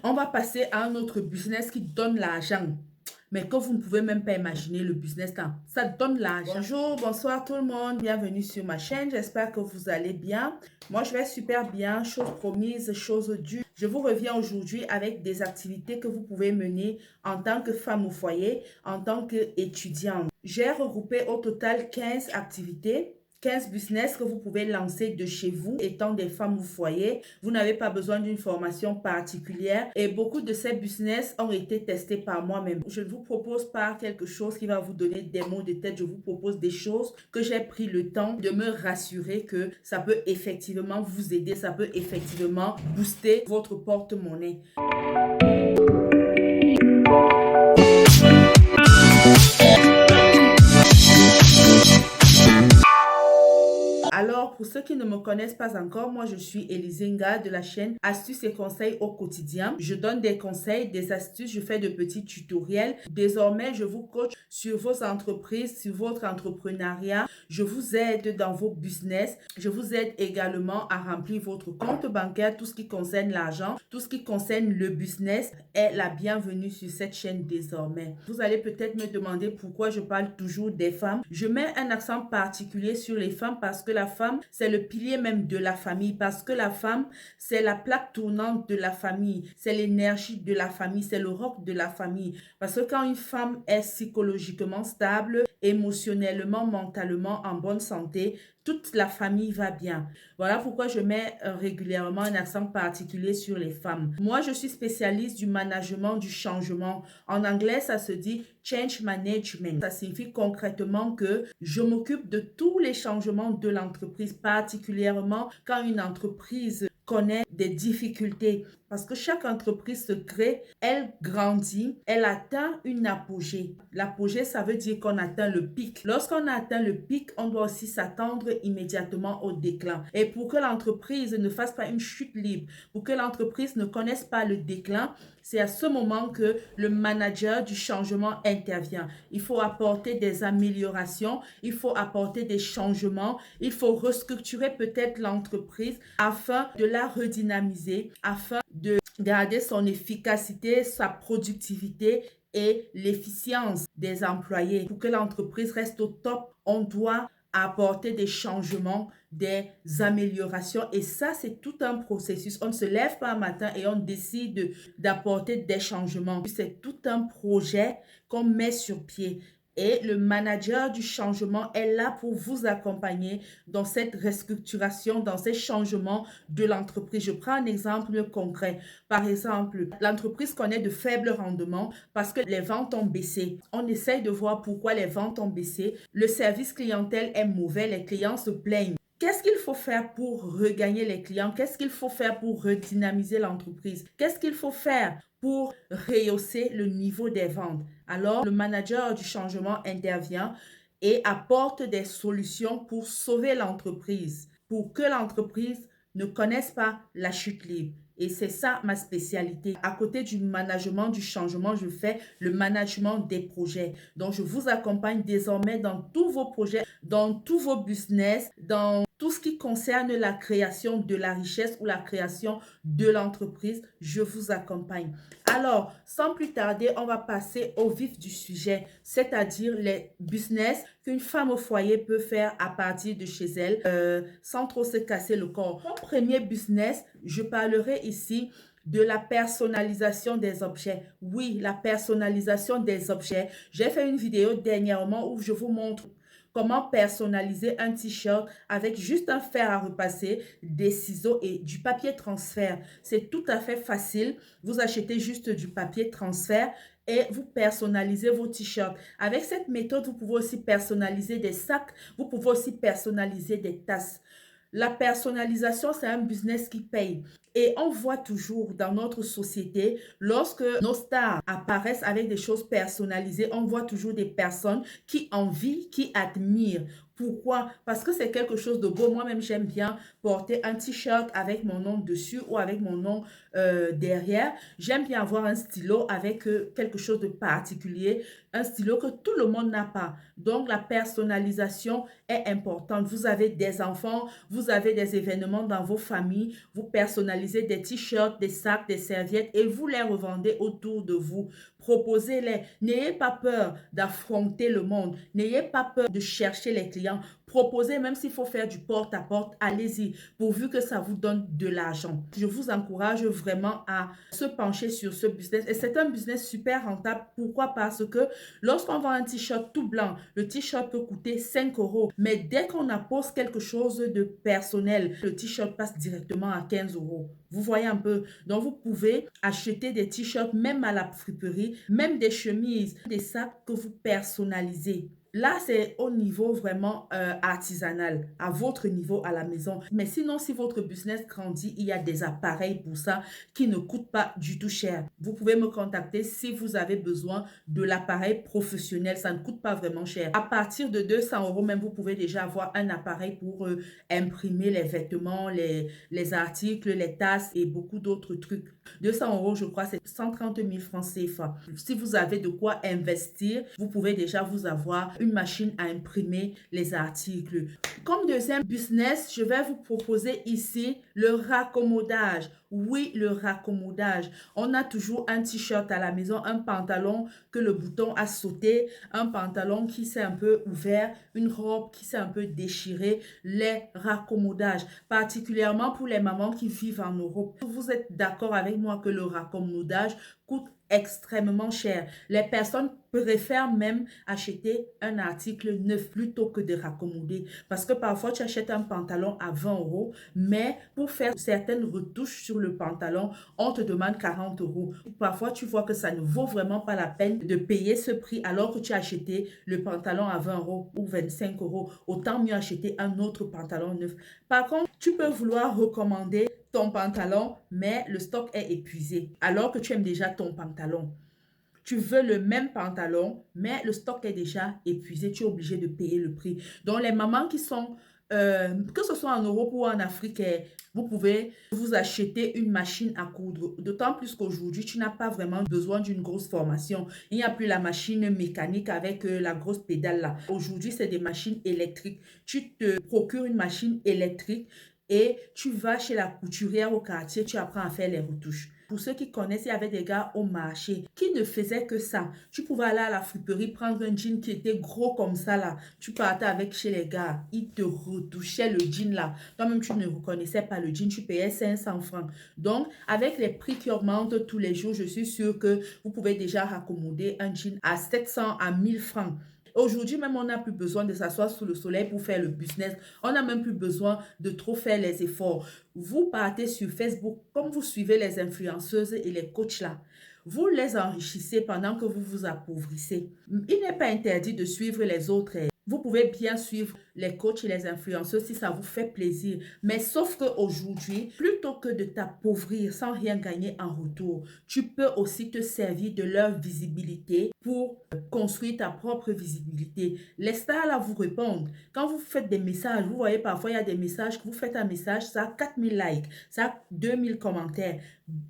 On va passer à un autre business qui donne l'argent. Mais que vous ne pouvez même pas imaginer le business là. Ça donne l'argent. Bonjour, bonsoir tout le monde. Bienvenue sur ma chaîne. J'espère que vous allez bien. Moi, je vais super bien. Chose promise, chose due. Je vous reviens aujourd'hui avec des activités que vous pouvez mener en tant que femme au foyer, en tant qu'étudiante. J'ai regroupé au total 15 activités. 15 business que vous pouvez lancer de chez vous étant des femmes au foyer. Vous n'avez pas besoin d'une formation particulière et beaucoup de ces business ont été testés par moi-même. Je ne vous propose pas quelque chose qui va vous donner des maux de tête. Je vous propose des choses que j'ai pris le temps de me rassurer que ça peut effectivement vous aider, ça peut effectivement booster votre porte-monnaie. Alors, pour ceux qui ne me connaissent pas encore, moi, je suis Elizinga de la chaîne Astuces et conseils au quotidien. Je donne des conseils, des astuces, je fais de petits tutoriels. Désormais, je vous coach sur vos entreprises, sur votre entrepreneuriat. Je vous aide dans vos business. Je vous aide également à remplir votre compte bancaire, tout ce qui concerne l'argent, tout ce qui concerne le business est la bienvenue sur cette chaîne désormais. Vous allez peut-être me demander pourquoi je parle toujours des femmes. Je mets un accent particulier sur les femmes parce que la femme, c'est le pilier même de la famille, parce que la femme, c'est la plaque tournante de la famille, c'est l'énergie de la famille, c'est le roc de la famille. Parce que quand une femme est psychologiquement stable, émotionnellement, mentalement en bonne santé, toute la famille va bien. Voilà pourquoi je mets régulièrement un accent particulier sur les femmes. Moi, je suis spécialiste du management du changement. En anglais, ça se dit change management. Ça signifie concrètement que je m'occupe de tous les changements de l'entreprise, particulièrement quand une entreprise connaît des difficultés. Parce que chaque entreprise se crée, elle grandit, elle atteint une apogée. L'apogée, ça veut dire qu'on atteint le pic. Lorsqu'on atteint le pic, on doit aussi s'attendre immédiatement au déclin. Et pour que l'entreprise ne fasse pas une chute libre, pour que l'entreprise ne connaisse pas le déclin, c'est à ce moment que le manager du changement intervient. Il faut apporter des améliorations, il faut apporter des changements, il faut restructurer peut-être l'entreprise afin de la redynamiser, afin de garder son efficacité, sa productivité et l'efficience des employés. Pour que l'entreprise reste au top, on doit apporter des changements, des améliorations. Et ça, c'est tout un processus. On ne se lève pas un matin et on décide d'apporter des changements. C'est tout un projet qu'on met sur pied. Et le manager du changement est là pour vous accompagner dans cette restructuration, dans ces changements de l'entreprise. Je prends un exemple concret. Par exemple, l'entreprise connaît de faibles rendements parce que les ventes ont baissé. On essaye de voir pourquoi les ventes ont baissé. Le service clientèle est mauvais, les clients se plaignent. Qu'est-ce qu'il faut faire pour regagner les clients? Qu'est-ce qu'il faut faire pour redynamiser l'entreprise? Qu'est-ce qu'il faut faire pour rehausser le niveau des ventes? Alors, le manager du changement intervient et apporte des solutions pour sauver l'entreprise, pour que l'entreprise ne connaisse pas la chute libre. Et c'est ça ma spécialité. À côté du management du changement, je fais le management des projets. Donc, je vous accompagne désormais dans tous vos projets, dans tous vos business, dans tout ce qui concerne la création de la richesse ou la création de l'entreprise. Je vous accompagne. Alors, sans plus tarder, on va passer au vif du sujet, c'est-à-dire les business qu'une femme au foyer peut faire à partir de chez elle sans trop se casser le corps. Mon premier business, je parlerai ici de la personnalisation des objets. Oui, la personnalisation des objets. J'ai fait une vidéo dernièrement où je vous montre comment personnaliser un t-shirt avec juste un fer à repasser, des ciseaux et du papier transfert. C'est tout à fait facile. Vous achetez juste du papier transfert et vous personnalisez vos t-shirts. Avec cette méthode, vous pouvez aussi personnaliser des sacs, vous pouvez aussi personnaliser des tasses. La personnalisation, c'est un business qui paye. Et on voit toujours dans notre société, lorsque nos stars apparaissent avec des choses personnalisées, on voit toujours des personnes qui envient, qui admirent. Pourquoi? Parce que c'est quelque chose de beau. Moi-même, j'aime bien porter un t-shirt avec mon nom dessus ou avec mon nom derrière. J'aime bien avoir un stylo avec quelque chose de particulier, un stylo que tout le monde n'a pas. Donc, la personnalisation est importante. Vous avez des enfants, vous avez des événements dans vos familles, vous personnalisez réalisez des t-shirts, des sacs, des serviettes et vous les revendez autour de vous. Proposez-les. N'ayez pas peur d'affronter le monde. N'ayez pas peur de chercher les clients. Proposez, même s'il faut faire du porte-à-porte, allez-y, pourvu que ça vous donne de l'argent. Je vous encourage vraiment à se pencher sur ce business. Et c'est un business super rentable. Pourquoi? Parce que lorsqu'on vend un t-shirt tout blanc, le t-shirt peut coûter 5 euros. Mais dès qu'on appose quelque chose de personnel, le t-shirt passe directement à 15 euros. Vous voyez un peu? Donc, vous pouvez acheter des t-shirts, même à la friperie, même des chemises, des sacs que vous personnalisez. Là, c'est au niveau vraiment artisanal, à votre niveau à la maison. Mais sinon, si votre business grandit, il y a des appareils pour ça qui ne coûtent pas du tout cher. Vous pouvez me contacter si vous avez besoin de l'appareil professionnel. Ça ne coûte pas vraiment cher. À partir de 200 euros même, vous pouvez déjà avoir un appareil pour imprimer les vêtements, les articles, les tasses et beaucoup d'autres trucs. 200 euros, je crois, c'est 130 000 francs CFA. Si vous avez de quoi investir, vous pouvez déjà vous avoir une machine à imprimer les articles. Comme deuxième business, je vais vous proposer ici le raccommodage. Oui, le raccommodage. On a toujours un t-shirt à la maison, un pantalon que le bouton a sauté, un pantalon qui s'est un peu ouvert, une robe qui s'est un peu déchirée. Les raccommodages, particulièrement pour les mamans qui vivent en Europe. Vous êtes d'accord avec moi que le raccommodage coûte extrêmement cher. Les personnes préfèrent même acheter un article neuf plutôt que de raccommoder. Parce que parfois, tu achètes un pantalon à 20 euros, mais pour faire certaines retouches sur le pantalon, on te demande 40 euros. Parfois, tu vois que ça ne vaut vraiment pas la peine de payer ce prix alors que tu as acheté le pantalon à 20 euros ou 25 euros. Autant mieux acheter un autre pantalon neuf. Par contre, tu peux vouloir recommander ton pantalon, mais le stock est épuisé alors que tu aimes déjà ton pantalon. Tu veux le même pantalon, mais le stock est déjà épuisé. Tu es obligé de payer le prix. Donc, les mamans qui sont, que ce soit en Europe ou en Afrique, vous pouvez vous acheter une machine à coudre. D'autant plus qu'aujourd'hui, tu n'as pas vraiment besoin d'une grosse formation. Il n'y a plus la machine mécanique avec la grosse pédale là. Aujourd'hui, c'est des machines électriques. Tu te procures une machine électrique et tu vas chez la couturière au quartier, tu apprends à faire les retouches. Pour ceux qui connaissent, il y avait des gars au marché qui ne faisaient que ça. Tu pouvais aller à la friperie, prendre un jean qui était gros comme ça là. Tu partais avec chez les gars. Ils te retouchaient le jean là. Toi-même, tu ne reconnaissais pas le jean. Tu payais 500 francs. Donc, avec les prix qui augmentent tous les jours, je suis sûre que vous pouvez déjà raccommoder un jean à 700 à 1000 francs. Aujourd'hui, même, on n'a plus besoin de s'asseoir sous le soleil pour faire le business. On n'a même plus besoin de trop faire les efforts. Vous partez sur Facebook, comme vous suivez les influenceuses et les coachs là. Vous les enrichissez pendant que vous vous appauvrissez. Il n'est pas interdit de suivre les autres. Vous pouvez bien suivre les coachs et les influenceurs si ça vous fait plaisir. Mais sauf qu'aujourd'hui, plutôt que de t'appauvrir sans rien gagner en retour, tu peux aussi te servir de leur visibilité pour construire ta propre visibilité. Les stars là vous répondent. Quand vous faites des messages, vous voyez parfois il y a des messages, que vous faites un message, ça a 4000 likes, ça a 2000 commentaires.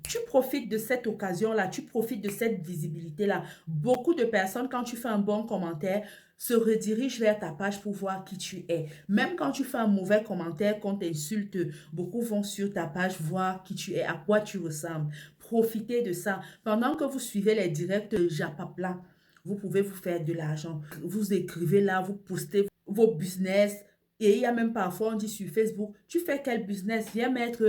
Tu profites de cette occasion-là, tu profites de cette visibilité-là. Beaucoup de personnes, quand tu fais un bon commentaire, se redirigent vers ta page pour voir qui tu es. Même quand tu fais un mauvais commentaire, qu'on t'insulte, beaucoup vont sur ta page voir qui tu es, à quoi tu ressembles. Profitez de ça. Pendant que vous suivez les directs de Japapla, vous pouvez vous faire de l'argent. Vous écrivez là, vous postez vos business. Et il y a même parfois, on dit sur Facebook, tu fais quel business? Viens mettre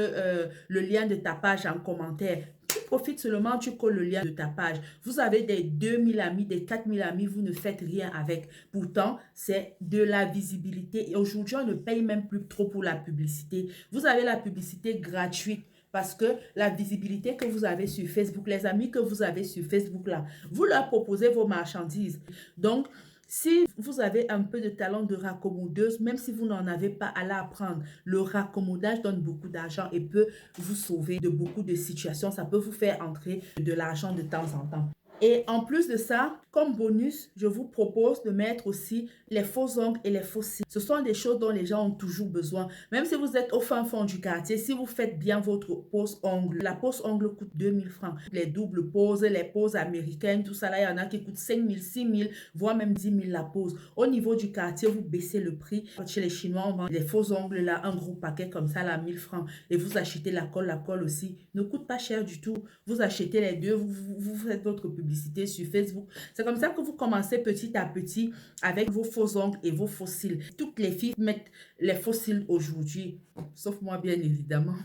le lien de ta page en commentaire. Tu profites seulement, tu colles le lien de ta page. Vous avez des 2000 amis, des 4000 amis, vous ne faites rien avec. Pourtant, c'est de la visibilité. Et aujourd'hui, on ne paye même plus trop pour la publicité. Vous avez la publicité gratuite. Parce que la visibilité que vous avez sur Facebook, les amis que vous avez sur Facebook là, vous leur proposez vos marchandises. Donc, si vous avez un peu de talent de raccommodeuse, même si vous n'en avez pas, allez apprendre. Le raccommodage donne beaucoup d'argent et peut vous sauver de beaucoup de situations. Ça peut vous faire entrer de l'argent de temps en temps. Et en plus de ça, comme bonus, je vous propose de mettre aussi les faux ongles et les faux cils. Ce sont des choses dont les gens ont toujours besoin. Même si vous êtes au fin fond du quartier, si vous faites bien votre pose ongle, la pose ongle coûte 2000 francs. Les doubles poses, les poses américaines, tout ça là, il y en a qui coûtent 5000, 6000, voire même 10 000 la pose. Au niveau du quartier, vous baissez le prix. Chez les Chinois, on vend les faux ongles là, un gros paquet comme ça là, 1000 francs. Et vous achetez la colle. La colle aussi ne coûte pas cher du tout. Vous achetez les deux, vous faites votre publicité sur Facebook. C'est comme ça que vous commencez petit à petit avec vos faux ongles et vos faux cils. Toutes les filles mettent les faux cils aujourd'hui, sauf moi bien évidemment.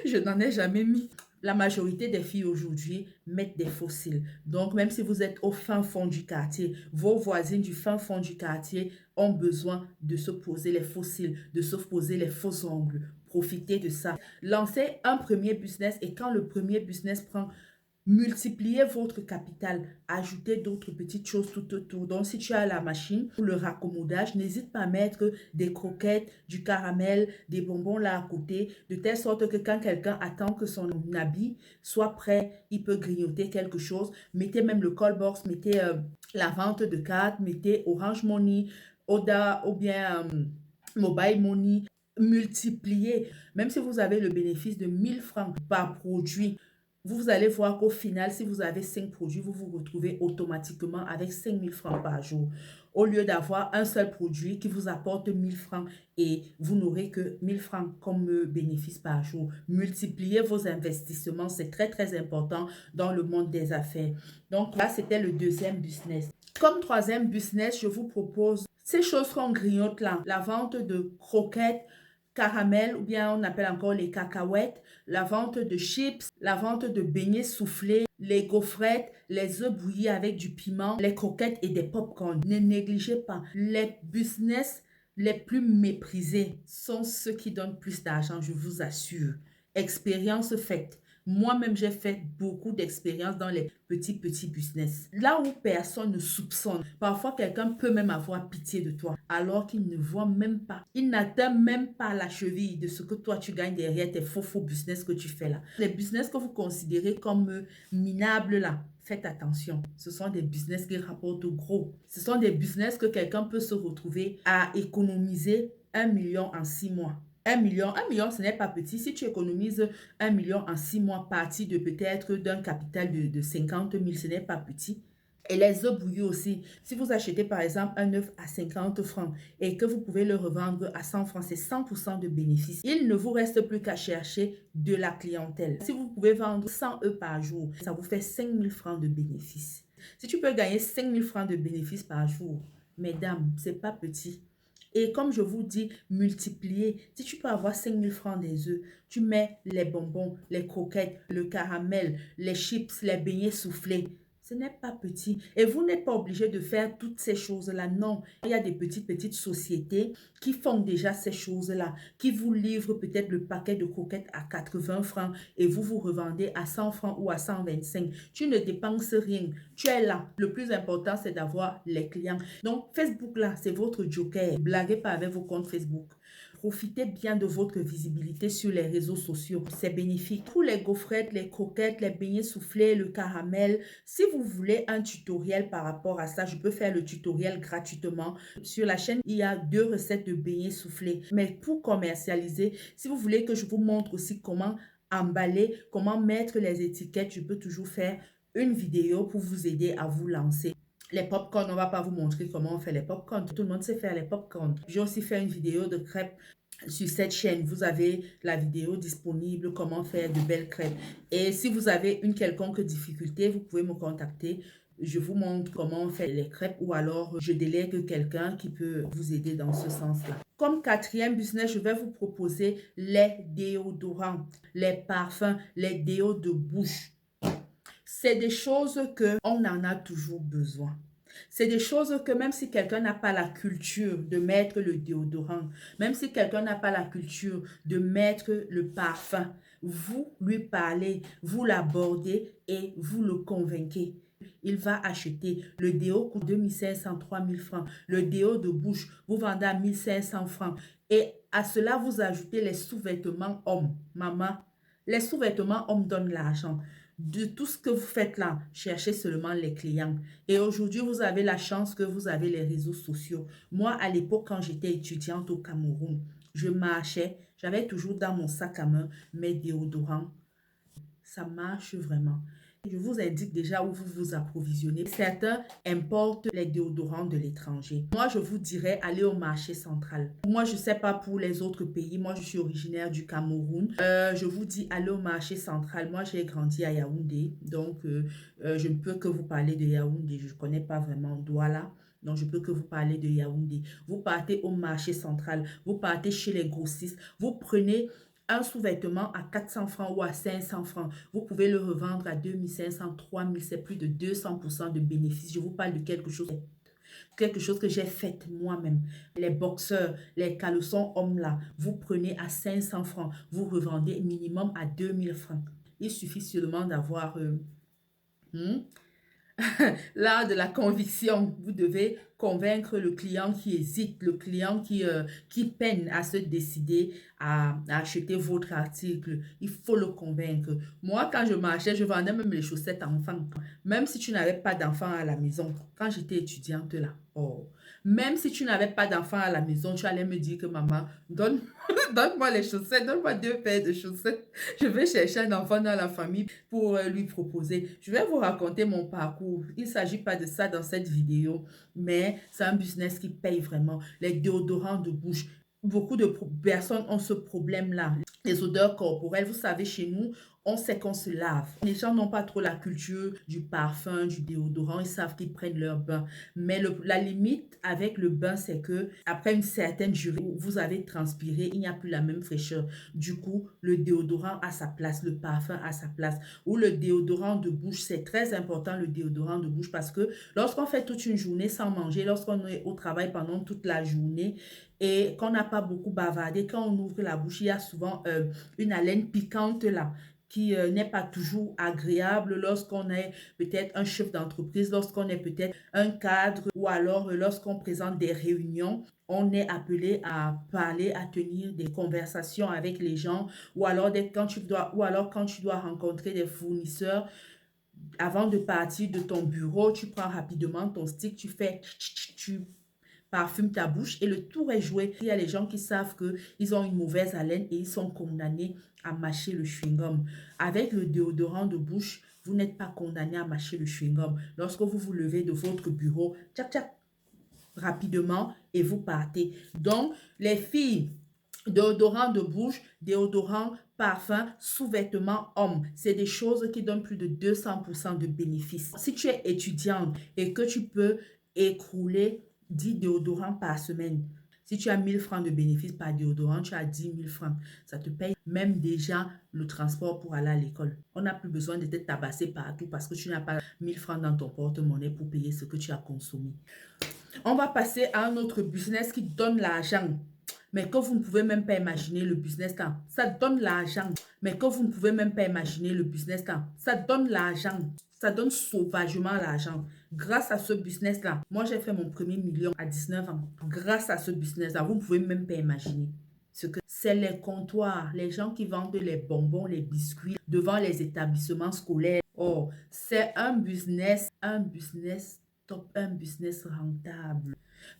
Je n'en ai jamais mis. La majorité des filles aujourd'hui mettent des faux cils. Donc, même si vous êtes au fin fond du quartier, vos voisines du fin fond du quartier ont besoin de se poser les faux cils, de se poser les faux ongles. Profitez de ça. Lancez un premier business et quand le premier business prend, multipliez votre capital, ajoutez d'autres petites choses tout autour. Donc, si tu as la machine pour le raccommodage, n'hésite pas à mettre des croquettes, du caramel, des bonbons là à côté, de telle sorte que quand quelqu'un attend que son habit soit prêt, il peut grignoter quelque chose. Mettez même le call box, mettez la vente de cartes, mettez Orange Money, Oda ou bien Mobile Money. Multipliez, même si vous avez le bénéfice de 1000 francs par produit, vous allez voir qu'au final, si vous avez 5 produits, vous vous retrouvez automatiquement avec 5000 francs par jour. Au lieu d'avoir un seul produit qui vous apporte 1000 francs et vous n'aurez que 1000 francs comme bénéfice par jour. Multipliez vos investissements, c'est très très important dans le monde des affaires. Donc là, c'était le deuxième business. Comme troisième business, je vous propose ces choses qu'on grignote là, la vente de croquettes, caramel ou bien on appelle encore les cacahuètes, la vente de chips, la vente de beignets soufflés, les gaufrettes, les œufs bouillis avec du piment, les croquettes et des pop-corn. Ne négligez pas, les business les plus méprisés sont ceux qui donnent plus d'argent, je vous assure. Expérience faite. Moi-même, j'ai fait beaucoup d'expériences dans les petits business. Là où personne ne soupçonne, parfois quelqu'un peut même avoir pitié de toi alors qu'il ne voit même pas. Il n'atteint même pas la cheville de ce que toi tu gagnes derrière tes faux business que tu fais là. Les business que vous considérez comme minables là, faites attention. Ce sont des business qui rapportent gros. Ce sont des business que quelqu'un peut se retrouver à économiser 1 million en 6 mois. 1 million, ce n'est pas petit. Si tu économises 1 million en 6 mois, parti de peut-être d'un capital de 50 000, ce n'est pas petit. Et les œufs bouillis aussi. Si vous achetez par exemple un œuf à 50 francs et que vous pouvez le revendre à 100 francs, c'est 100% de bénéfice. Il ne vous reste plus qu'à chercher de la clientèle. Si vous pouvez vendre 100 œufs par jour, ça vous fait 5 000 francs de bénéfice. Si tu peux gagner 5 000 francs de bénéfice par jour, mesdames, c'est pas petit. Et comme je vous dis, multiplier. Si tu peux avoir 5 000 francs des œufs, tu mets les bonbons, les croquettes, le caramel, les chips, les beignets soufflés. Ce n'est pas petit. Et vous n'êtes pas obligé de faire toutes ces choses-là. Non, il y a des petites sociétés qui font déjà ces choses-là, qui vous livrent peut-être le paquet de croquettes à 80 francs et vous vous revendez à 100 francs ou à 125. Tu ne dépenses rien. Tu es là. Le plus important, c'est d'avoir les clients. Donc, Facebook, là, c'est votre joker. Blaguez pas avec vos comptes Facebook. Profitez bien de votre visibilité sur les réseaux sociaux. C'est bénéfique. Pour les gaufrettes, les croquettes, les beignets soufflés, le caramel, si vous voulez un tutoriel par rapport à ça, je peux faire le tutoriel gratuitement. Sur la chaîne, il y a 2 recettes de beignets soufflés. Mais pour commercialiser, si vous voulez que je vous montre aussi comment emballer, comment mettre les étiquettes, je peux toujours faire une vidéo pour vous aider à vous lancer. Les pop-corn, on ne va pas vous montrer comment on fait les pop-corn. Tout le monde sait faire les pop-corn. J'ai aussi fait une vidéo de crêpes sur cette chaîne. Vous avez la vidéo disponible, comment faire de belles crêpes. Et si vous avez une quelconque difficulté, vous pouvez me contacter. Je vous montre comment on fait les crêpes ou alors je délègue quelqu'un qui peut vous aider dans ce sens-là. Comme quatrième business, je vais vous proposer les déodorants, les parfums, les déos de bouche. C'est des choses qu'on en a toujours besoin. C'est des choses que même si quelqu'un n'a pas la culture de mettre le déodorant, même si quelqu'un n'a pas la culture de mettre le parfum, vous lui parlez, vous l'abordez et vous le convainquez. Il va acheter. Le déo coûte 2500, 3000 francs. Le déo de bouche, vous vendez à 1500 francs. Et à cela, vous ajoutez les sous-vêtements hommes. Maman, Les sous-vêtements, on me donne l'argent. De tout ce que vous faites là, cherchez seulement les clients. Et aujourd'hui, vous avez la chance que vous avez les réseaux sociaux. Moi, à l'époque, quand j'étais étudiante au Cameroun, je marchais, j'avais toujours dans mon sac à main mes déodorants. Ça marche vraiment. Je vous indique déjà où vous vous approvisionnez. Certains importent les déodorants de l'étranger. Moi, je vous dirais aller au marché central. Moi, je ne sais pas pour les autres pays. Moi, je suis originaire du Cameroun. Je vous dis aller au marché central. Moi, j'ai grandi à Yaoundé. Donc, je ne peux que vous parler de Yaoundé. Je ne connais pas vraiment Douala. Donc, je peux que vous parler de Yaoundé. Vous partez au marché central. Vous partez chez les grossistes. Vous prenez un sous-vêtement à 400 francs ou à 500 francs, vous pouvez le revendre à 2500, 3000, c'est plus de 200% de bénéfice. Je vous parle de quelque chose que j'ai fait moi-même. Les boxeurs, les caleçons hommes là, vous prenez à 500 francs, vous revendez minimum à 2000 francs. Il suffit seulement d'avoir l'art de la conviction. Vous devez convaincre le client qui hésite, le client qui peine à se décider à acheter votre article. Il faut le convaincre. Moi, quand je marchais, je vendais même les chaussettes enfants. Même si tu n'avais pas d'enfants à la maison, quand j'étais étudiante là, oh, même si tu n'avais pas d'enfants à la maison, tu allais me dire que maman, donne-moi les chaussettes, donne-moi 2 paires de chaussettes. Je vais chercher un enfant dans la famille pour lui proposer. Je vais vous raconter mon parcours. Il ne s'agit pas de ça dans cette vidéo, mais c'est un business qui paye vraiment. Les déodorants de bouche. Beaucoup de personnes ont ce problème-là. Les odeurs corporelles, vous savez, chez nous, on sait qu'on se lave. Les gens n'ont pas trop la culture du parfum, du déodorant. Ils savent qu'ils prennent leur bain. Mais la limite avec le bain, c'est que après une certaine durée, vous avez transpiré, il n'y a plus la même fraîcheur. Du coup, le déodorant a sa place, le parfum a sa place. Ou le déodorant de bouche, c'est très important le déodorant de bouche parce que lorsqu'on fait toute une journée sans manger, lorsqu'on est au travail pendant toute la journée et qu'on n'a pas beaucoup bavardé, quand on ouvre la bouche, il y a souvent une haleine piquante là qui n'est pas toujours agréable lorsqu'on est peut-être un chef d'entreprise, lorsqu'on est peut-être un cadre ou alors lorsqu'on présente des réunions. On est appelé à parler, à tenir des conversations avec les gens ou alors, quand tu dois rencontrer des fournisseurs. Avant de partir de ton bureau, tu prends rapidement ton stick, tu parfumes ta bouche et le tour est joué. Il y a les gens qui savent qu'ils ont une mauvaise haleine et ils sont condamnés à mâcher le chewing-gum. Avec le déodorant de bouche, vous n'êtes pas condamné à mâcher le chewing-gum. Lorsque vous vous levez de votre bureau, tchac, tchac, rapidement et vous partez. Donc, les filles, déodorant de bouche, déodorant, parfum, sous-vêtements hommes, c'est des choses qui donnent plus de 200% de bénéfices. Si tu es étudiante et que tu peux écrouler 10 déodorants par semaine, si tu as 1000 francs de bénéfices par déodorant, tu as 10 000 francs. Ça te paye même déjà le transport pour aller à l'école. On n'a plus besoin de te tabasser partout parce que tu n'as pas 1000 francs dans ton porte-monnaie pour payer ce que tu as consommé. On va passer à un autre business qui donne l'argent, mais que vous ne pouvez même pas imaginer le business là. Ça donne l'argent, mais que vous ne pouvez même pas imaginer le business là. Ça donne l'argent, ça donne sauvagement l'argent. Grâce à ce business là, moi j'ai fait mon premier million à 19 ans. Grâce à ce business là, vous ne pouvez même pas imaginer ce que c'est. Les comptoirs, les gens qui vendent les bonbons, les biscuits devant les établissements scolaires. Oh, c'est un business top, un business rentable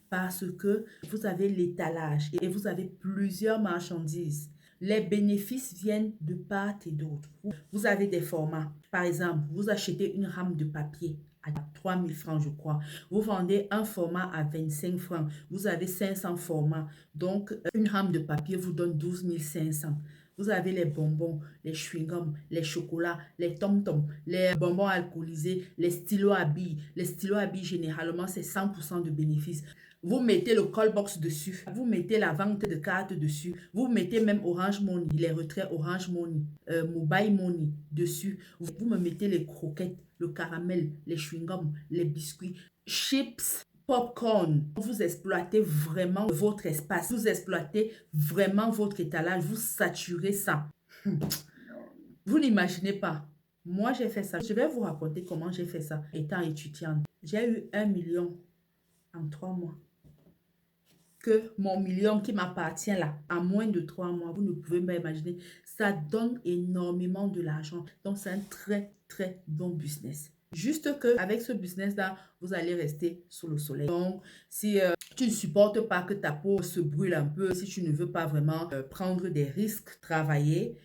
parce que vous avez l'étalage et vous avez plusieurs marchandises. Les bénéfices viennent de part et d'autre. Vous avez des formats. Par exemple, vous achetez une rame de papier à 3000 francs, je crois. Vous vendez un format à 25 francs. Vous avez 500 formats. Donc, une rame de papier vous donne 12 500. Vous avez les bonbons, les chewing-gums, les chocolats, les tom-toms, les bonbons alcoolisés, les stylos à billes. Les stylos à billes, généralement, c'est 100% de bénéfice. Vous mettez le call box dessus. Vous mettez la vente de cartes dessus. Vous mettez même Orange Money, les retraits Orange Money, Mobile Money dessus. Vous me mettez les croquettes, le caramel, les chewing-gums, les biscuits, chips, popcorn. Vous exploitez vraiment votre espace. Vous exploitez vraiment votre étalage. Vous saturez ça. Vous n'imaginez pas. Moi, j'ai fait ça. Je vais vous raconter comment j'ai fait ça étant étudiante. J'ai eu 1 million en 3 mois. que mon million qui m'appartient là, en moins de 3 mois, vous ne pouvez pas imaginer, ça donne énormément de l'argent. Donc, c'est un très, très bon business. Juste que avec ce business-là, vous allez rester sous le soleil. Donc, si tu ne supportes pas que ta peau se brûle un peu, si tu ne veux pas vraiment prendre des risques, travailler,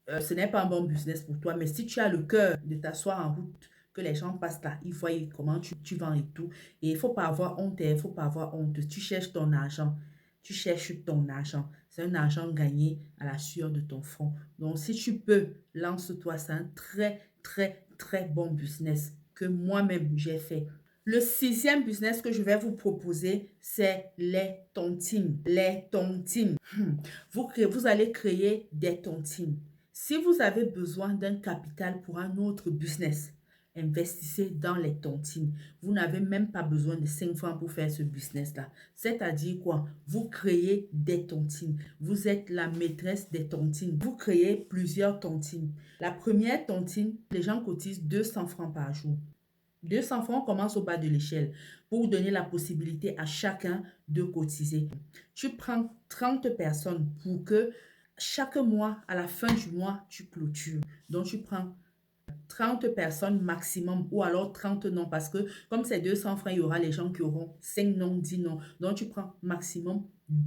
ce n'est pas un bon business pour toi. Mais si tu as le cœur de t'asseoir en route, que les gens passent là, ils voient comment tu vends et tout. Et il ne faut pas avoir honte, il ne faut pas avoir honte. Tu cherches ton argent. Tu cherches ton argent. C'est un argent gagné à la sueur de ton front. Donc, si tu peux, lance-toi. C'est un très, très, très bon business que moi-même j'ai fait. Le 6e business que je vais vous proposer, c'est les tontines. Les tontines. Vous allez créer des tontines. Si vous avez besoin d'un capital pour un autre business, investissez dans les tontines. Vous n'avez même pas besoin de 5 francs pour faire ce business-là. C'est-à-dire quoi? Vous créez des tontines. Vous êtes la maîtresse des tontines. Vous créez plusieurs tontines. La première tontine, les gens cotisent 200 francs par jour. 200 francs commence au bas de l'échelle pour vous donner la possibilité à chacun de cotiser. Tu prends 30 personnes pour que chaque mois, à la fin du mois, tu clôtures. Donc, tu prends 30 personnes maximum ou alors 30 noms parce que comme c'est 200 francs, il y aura les gens qui auront 5 noms, 10 noms. Donc, tu prends maximum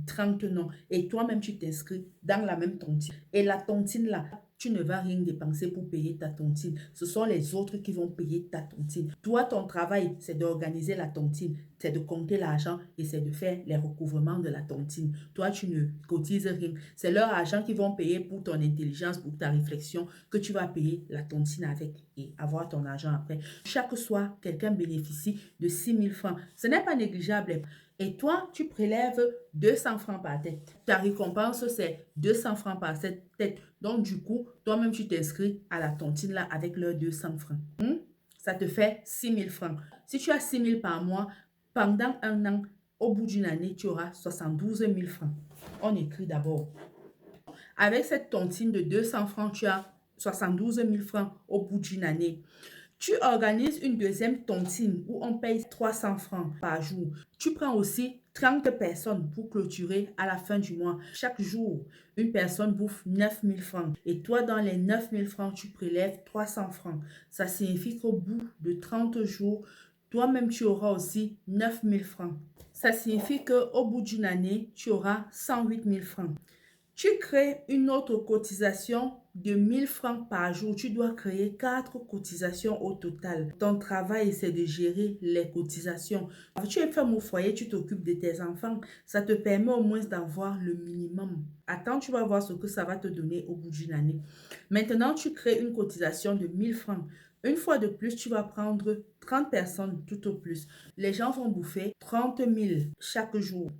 30 noms et toi-même, tu t'inscris dans la même tontine. Et la tontine là, tu ne vas rien dépenser pour payer ta tontine. Ce sont les autres qui vont payer ta tontine. Toi, ton travail, c'est d'organiser la tontine, c'est de compter l'argent et c'est de faire les recouvrements de la tontine. Toi, tu ne cotises rien. C'est leur argent qu'ils vont payer pour ton intelligence, pour ta réflexion, que tu vas payer la tontine avec et avoir ton argent après. Chaque soir, quelqu'un bénéficie de 6 000 francs. Ce n'est pas négligeable. Et toi, tu prélèves 200 francs par tête. Ta récompense, c'est 200 francs par tête. Donc, du coup, toi-même, tu t'inscris à la tontine là avec leurs 200 francs. Ça te fait 6 000 francs. Si tu as 6 000 par mois, pendant un an, au bout d'une année, tu auras 72 000 francs. On écrit d'abord. Avec cette tontine de 200 francs, tu as 72 000 francs au bout d'une année. Tu organises une deuxième tontine où on paye 300 francs par jour. Tu prends aussi 30 personnes pour clôturer à la fin du mois. Chaque jour, une personne bouffe 9 000 francs. Et toi, dans les 9 000 francs, tu prélèves 300 francs. Ça signifie qu'au bout de 30 jours, toi-même, tu auras aussi 9 000 francs. Ça signifie qu'au bout d'une année, tu auras 108 000 francs. Tu crées une autre cotisation de 1000 francs par jour. Tu dois créer 4 cotisations au total. Ton travail, c'est de gérer les cotisations. Tu es femme au foyer, tu t'occupes de tes enfants. Ça te permet au moins d'avoir le minimum. Attends, tu vas voir ce que ça va te donner au bout d'une année. Maintenant, tu crées une cotisation de 1000 francs. Une fois de plus, tu vas prendre 30 personnes tout au plus. Les gens vont bouffer 30 000 chaque jour.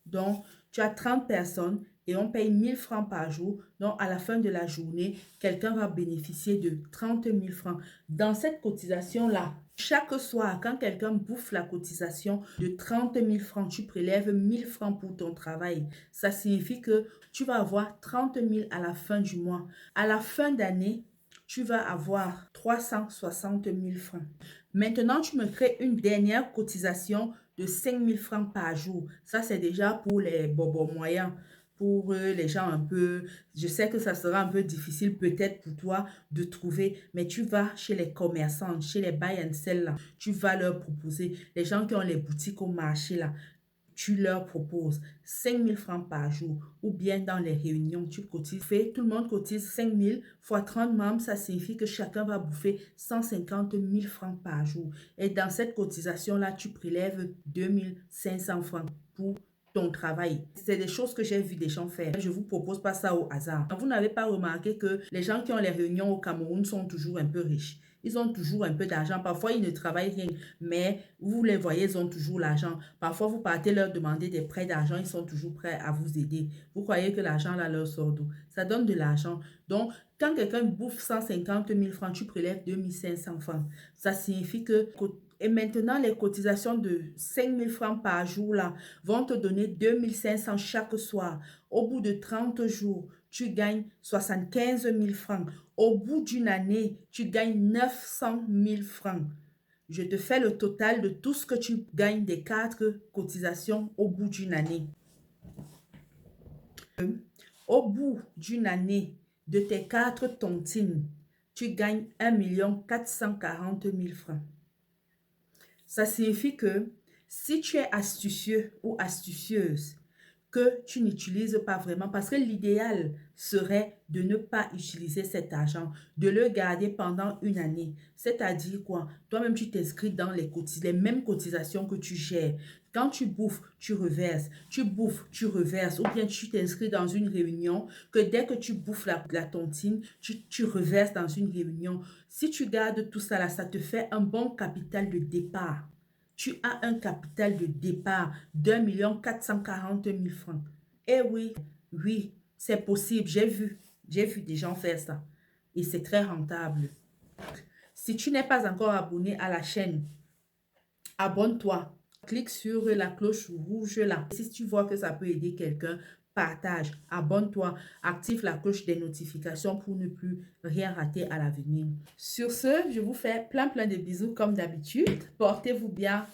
Donc, tu as 30 personnes et on paye 1000 francs par jour. Donc, à la fin de la journée, quelqu'un va bénéficier de 30 000 francs. Dans cette cotisation-là, chaque soir, quand quelqu'un bouffe la cotisation de 30 000 francs, tu prélèves 1000 francs pour ton travail. Ça signifie que tu vas avoir 30 000 à la fin du mois. À la fin d'année, tu vas avoir 360 000 francs. Maintenant, tu me crées une dernière cotisation de 5 000 francs par jour. Ça, c'est déjà pour les bobos moyens. Pour les gens un peu, je sais que ça sera un peu difficile peut-être pour toi de trouver, mais tu vas chez les commerçants, chez les buy and sell là, tu vas leur proposer, les gens qui ont les boutiques au marché là, tu leur proposes 5 000 francs par jour ou bien dans les réunions, tu cotises. Tout le monde cotise 5 000 fois 30 membres, ça signifie que chacun va bouffer 150 000 francs par jour. Et dans cette cotisation-là, tu prélèves 2 500 francs pour ton travail. C'est des choses que j'ai vu des gens faire. Je ne vous propose pas ça au hasard. Vous n'avez pas remarqué que les gens qui ont les réunions au Cameroun sont toujours un peu riches. Ils ont toujours un peu d'argent. Parfois, ils ne travaillent rien, mais vous les voyez, ils ont toujours l'argent. Parfois, vous partez leur demander des prêts d'argent, ils sont toujours prêts à vous aider. Vous croyez que l'argent là leur sort d'où? Ça donne de l'argent. Donc, quand quelqu'un bouffe 150 000 francs, tu prélèves 2 500 francs. Ça signifie que... Et maintenant, les cotisations de 5 000 francs par jour là, vont te donner 2 500 chaque soir. Au bout de 30 jours, tu gagnes 75 000 francs. Au bout d'une année, tu gagnes 900 000 francs. Je te fais le total de tout ce que tu gagnes des 4 cotisations au bout d'une année. Au bout d'une année de tes 4 tontines, tu gagnes 1 440 000 francs. Ça signifie que si tu es astucieux ou astucieuse, que tu n'utilises pas vraiment, parce que l'idéal serait de ne pas utiliser cet argent, de le garder pendant une année. C'est-à-dire quoi? Toi-même, tu t'inscris dans les mêmes cotisations que tu gères. Quand tu bouffes, tu reverses. Tu bouffes, tu reverses. Ou bien tu t'inscris dans une réunion que dès que tu bouffes la tontine, tu reverses dans une réunion. Si tu gardes tout ça là, ça te fait un bon capital de départ. Tu as un capital de départ d'1 440 000 francs. Eh oui, oui, c'est possible. J'ai vu des gens faire ça. Et c'est très rentable. Si tu n'es pas encore abonné à la chaîne, abonne-toi. Clique sur la cloche rouge là. Si tu vois que ça peut aider quelqu'un, partage, abonne-toi, active la cloche des notifications pour ne plus rien rater à l'avenir. Sur ce, je vous fais plein de bisous comme d'habitude. Portez-vous bien.